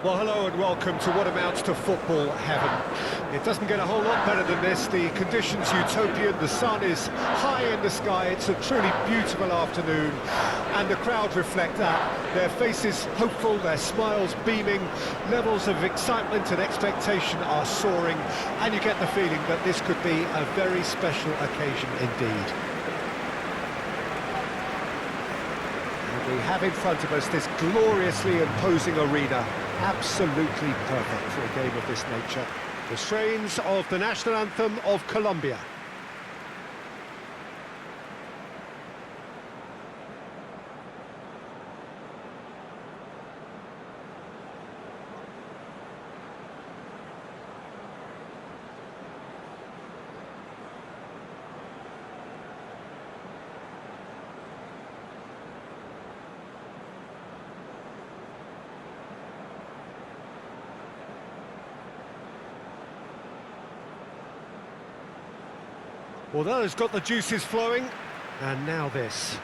Well, hello and welcome to what amounts to football heaven. It doesn't get a whole lot better than this. The conditions utopian, the sun is high in the sky, it's a truly beautiful afternoon, and the crowd reflect that. Their faces hopeful, their smiles beaming, levels of excitement and expectation are soaring, and you get the feeling that this could be a very special occasion indeed. We have in front of us this gloriously imposing arena, absolutely perfect for a game of this nature. The strains of the national anthem of Colombia. Well, that has got the juices flowing, and now this.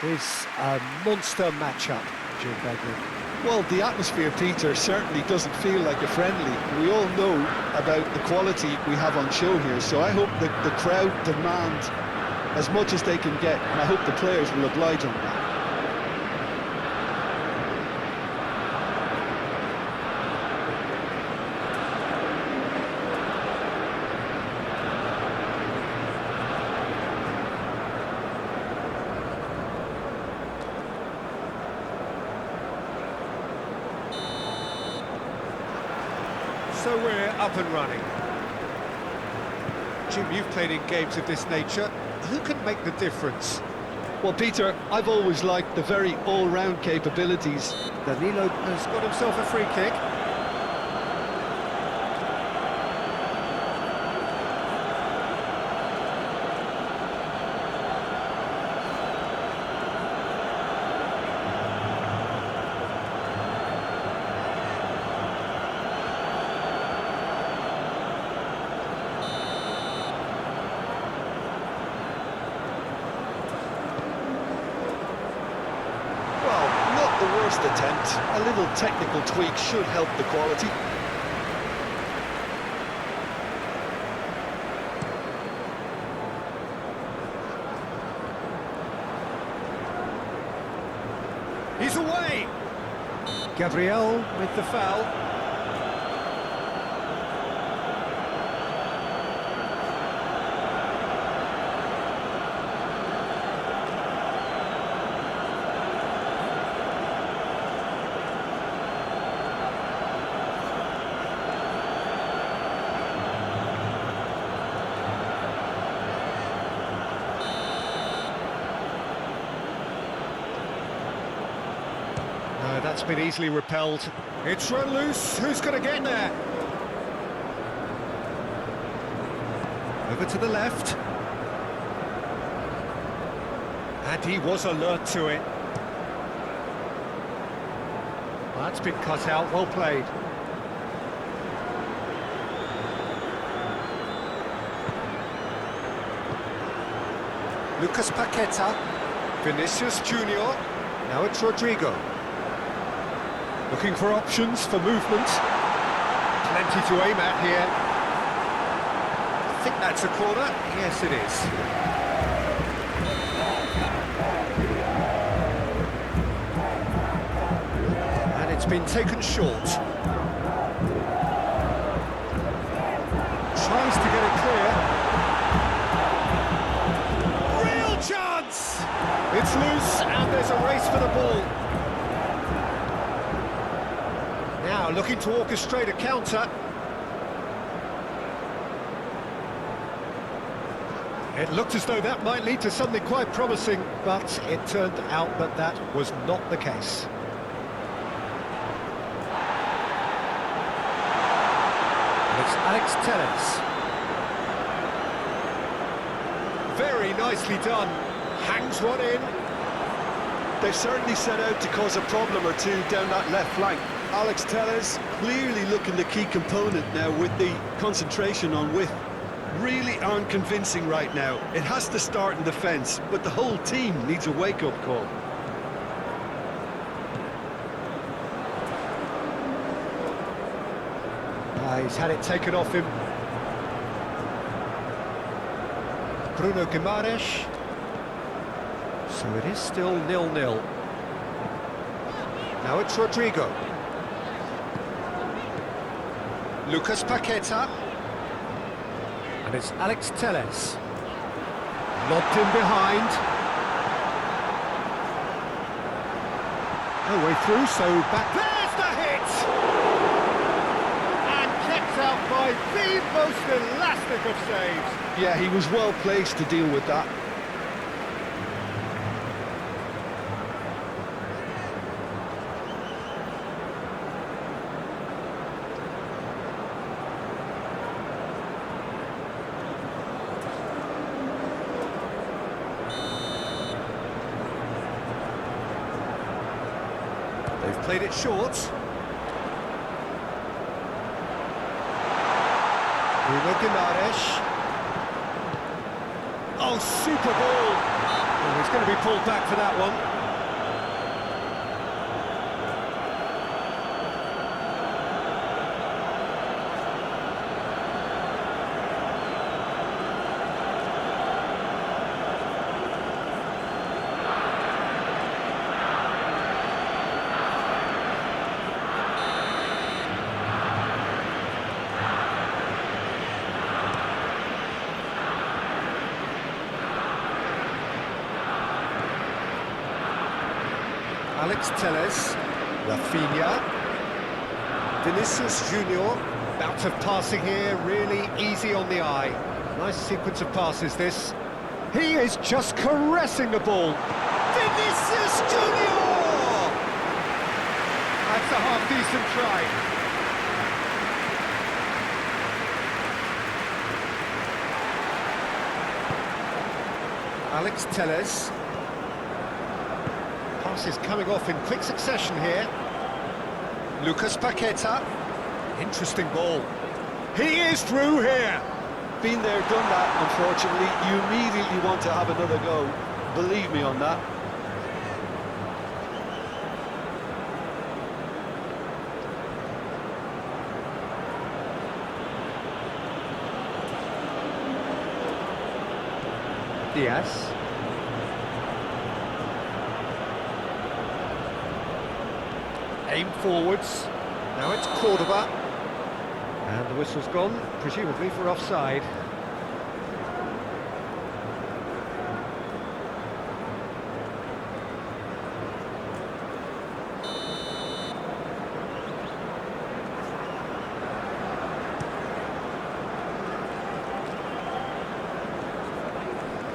It is a monster matchup, Jim Begley. Well, the atmosphere, Peter, certainly doesn't feel like a friendly. We all know about the quality we have on show here, so I hope that the crowd demand as much as they can get, and I hope the players will oblige on that. So we're up and running. Jim, you've played in games of this nature. Who can make the difference? Well, Peter, I've always liked the very all-round capabilities. Danilo has got himself a free kick. The worst attempt, a little technical tweak should help the quality. He's away! Gabriel with the foul. That's been easily repelled. It's run loose. Who's going to get there? Over to the left. And he was alert to it. That's been cut out. Well played. Lucas Paqueta. Vinicius Junior. Now it's Rodrigo. Looking for options for movement. Plenty to aim at here. I think that's a corner. Yes, it is. And it's been taken short. Tries to get it clear. Real chance! It's loose and there's a race for the ball. Now looking to orchestrate a counter. It looked as though that might lead to something quite promising, but it turned out that that was not the case. And it's Alex Telles. Very nicely done. Hangs one in. They've certainly set out to cause a problem or two down that left flank. Alex Telles clearly looking the key component now with the concentration on width. Really aren't convincing right now. It has to start in defence, but the whole team needs a wake-up call. He's had it taken off him. Bruno Guimaraes. So it is still 0-0. Now it's Rodrigo. Lucas Paqueta. And it's Alex Telles. Lobbed in behind. No way through, so back. There's the hit! And kept out by the most elastic of saves. Yeah, he was well placed to deal with that. They've played it short. Bruno Guimaraes. Oh, super ball! Oh, he's going to be pulled back for that one. Alex Telles, Rafinha, Vinicius Junior, bout of passing here, really easy on the eye. Nice sequence of passes this. He is just caressing the ball. Vinicius Junior! That's a half-decent try. Alex Telles. Passes coming off in quick succession here. Lucas Paqueta. Interesting ball. He is through here. Been there, done that, unfortunately. You immediately want to have another go. Believe me on that. Diaz. Aim forwards. Now it's Cordoba. And the whistle's gone, presumably for offside.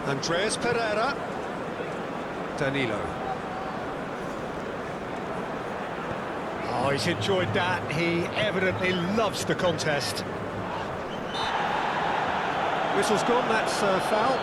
Andreas Pereira. Danilo. Oh, he's enjoyed that. He evidently loves the contest. Whistle's gone, that's foul.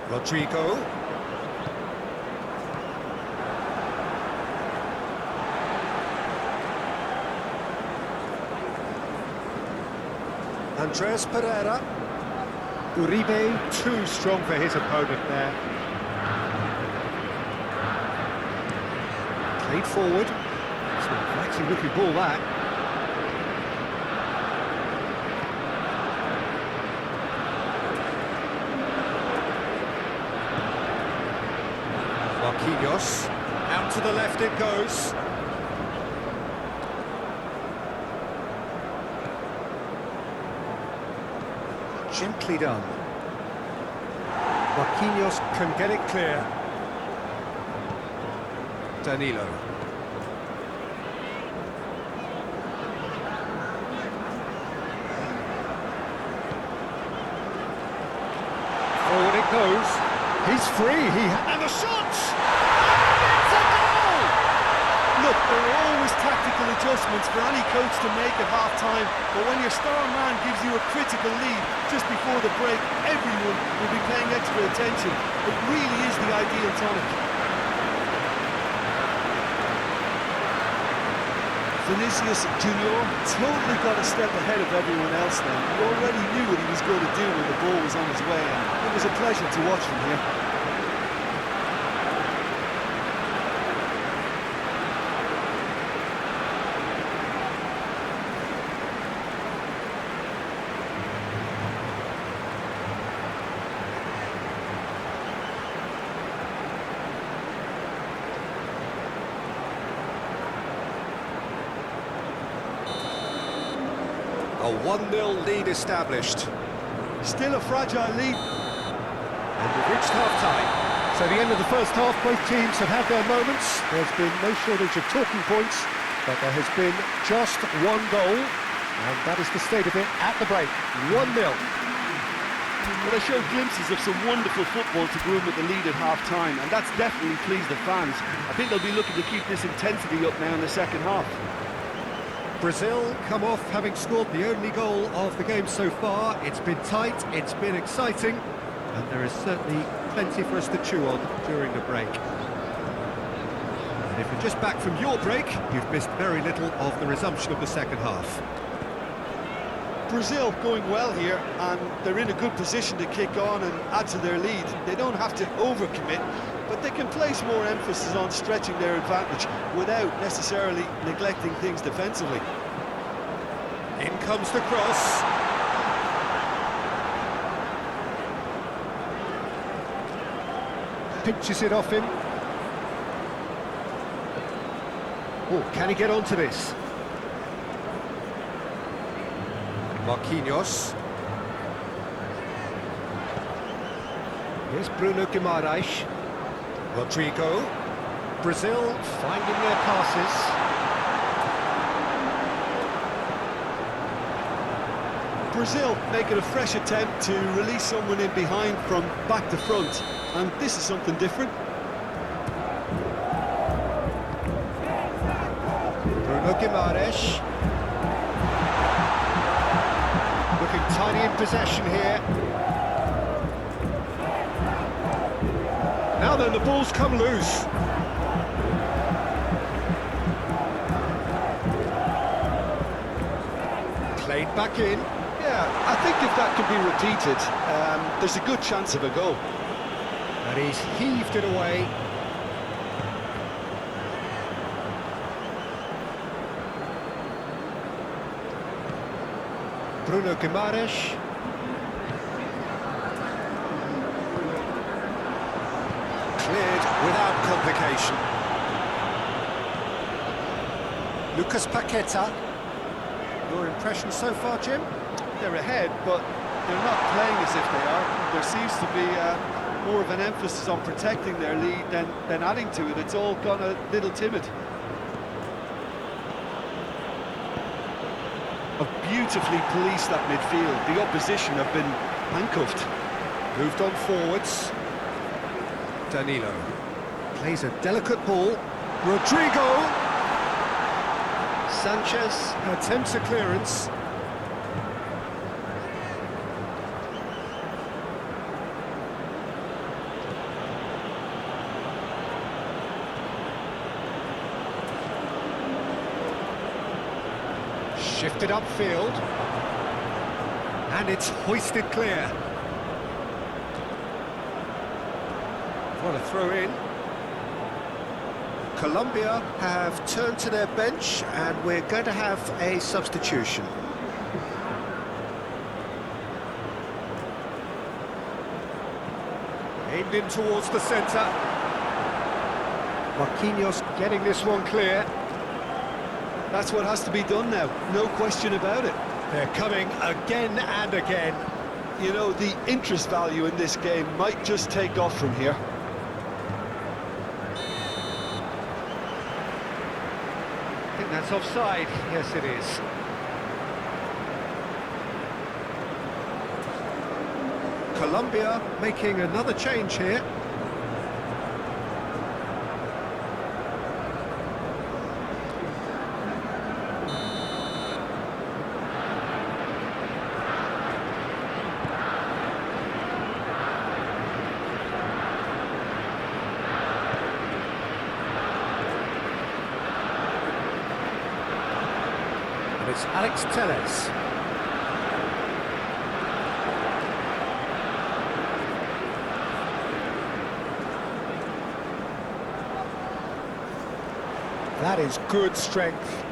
Rodrigo. Andreas Pereira. Uribe, too strong for his opponent there. Played forward. It's a waxy looking ball, that. Marquinhos. Out to the left it goes. Gently done. Marquinhos can get it clear. Danilo. Forward it goes. He's free. And the shot! It's a goal! Look, there are always tactical adjustments for any coach to make at half-time, but when your star man gives you a critical lead just before the break, everyone will be paying extra attention. It really is the ideal tonic. Vinicius Junior totally got a step ahead of everyone else now. He already knew what he was going to do when the ball was on his way, and it was a pleasure to watch from here. A 1-0 lead established. Still a fragile lead. And we've reached half-time. So the end of the first half, both teams have had their moments. There's been no shortage of talking points, but there has been just one goal, and that is the state of it at the break. 1-0. Well, they showed glimpses of some wonderful football to groom with the lead at half-time, and that's definitely pleased the fans. I think they'll be looking to keep this intensity up now in the second half. Brazil come off having scored the only goal of the game so far. It's been tight, it's been exciting, and there is certainly plenty for us to chew on during the break. And if you're just back from your break, you've missed very little of the resumption of the second half. Brazil going well here, and they're in a good position to kick on and add to their lead. They don't have to overcommit, but they can place more emphasis on stretching their advantage without necessarily neglecting things defensively. In comes the cross. Pinches it off him. Oh, can he get onto this? Marquinhos. Here's Bruno Guimaraes. Rodrigo. Brazil finding their passes. Brazil making a fresh attempt to release someone in behind from back to front, and this is something different. Bruno Guimaraes. Looking tiny in possession here. Now then, the ball's come loose. Played back in. Yeah, I think if that can be repeated, there's a good chance of a goal. And he's heaved it away. Bruno Guimaraes. Cleared without complication. Lucas Paqueta. Your impression so far, Jim? They're ahead, but they're not playing as if they are. There seems to be more of an emphasis on protecting their lead than adding to it. It's all gone a little timid. Beautifully policed that midfield. The opposition have been handcuffed. Moved on forwards. Danilo plays a delicate ball. Rodrigo. Sanchez attempts a clearance. Shifted upfield, and it's hoisted clear. What a throw in. Colombia have turned to their bench, and we're going to have a substitution. Aimed in towards the centre. Marquinhos getting this one clear. That's what has to be done now, no question about it. They're coming again and again. You know, the interest value in this game might just take off from here. I think that's offside. Yes, it is. Colombia making another change here. And it's Alex Telles. That is good strength.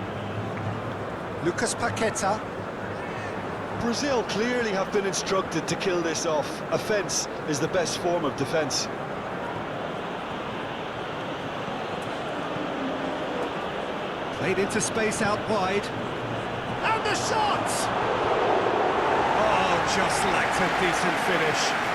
Lucas Paqueta. Brazil clearly have been instructed to kill this off. Offence is the best form of defence. Played into space out wide. And the shot! Oh, just lacked a decent finish.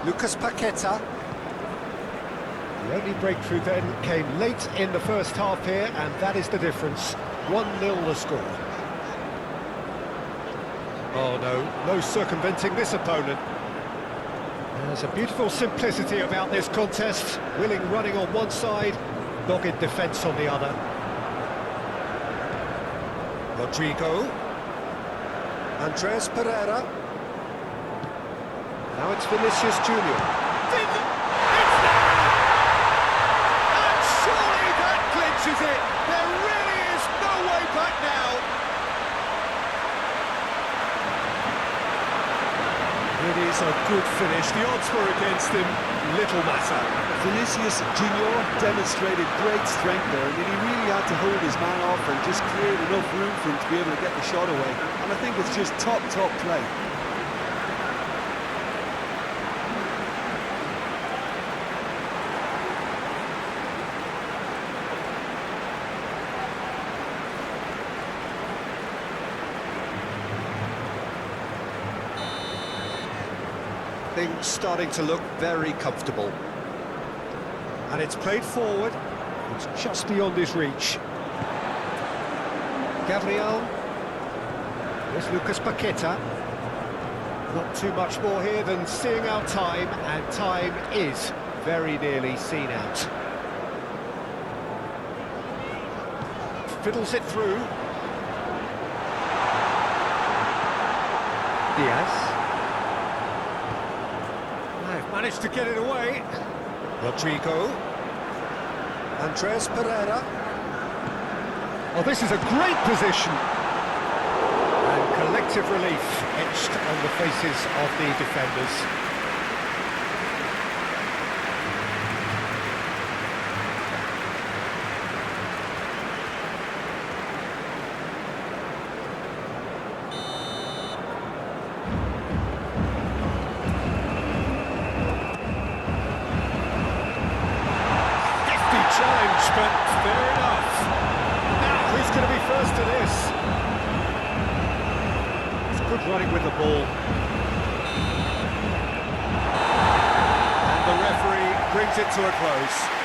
Lucas Paqueta. The only breakthrough then came late in the first half here, and that is the difference. 1-0 the score. Oh no circumventing this opponent. There's a beautiful simplicity about this contest. Willing running on one side, dogged defence on the other. Rodrigo. Andres Pereira. Now it's Vinicius Junior. It's there! And surely that clinches it. There really is no way back now. It is a good finish. The odds were against him. Little matter. Vinicius Junior demonstrated great strength there. I mean, he really had to hold his man off and just cleared enough room for him to be able to get the shot away. And I think it's just top play. Things starting to look very comfortable. And it's played forward. It's just beyond his reach. Gabriel. There's Lucas Paqueta. Not too much more here than seeing out time, and time is very nearly seen out. Fiddles it through. Diaz. Managed to get it away. Rodrigo. Andres Pereira. Oh, this is a great position. And collective relief etched on the faces of the defenders. Challenge, but fair enough. Now, who's going to be first to this? It's good running with the ball. And the referee brings it to a close.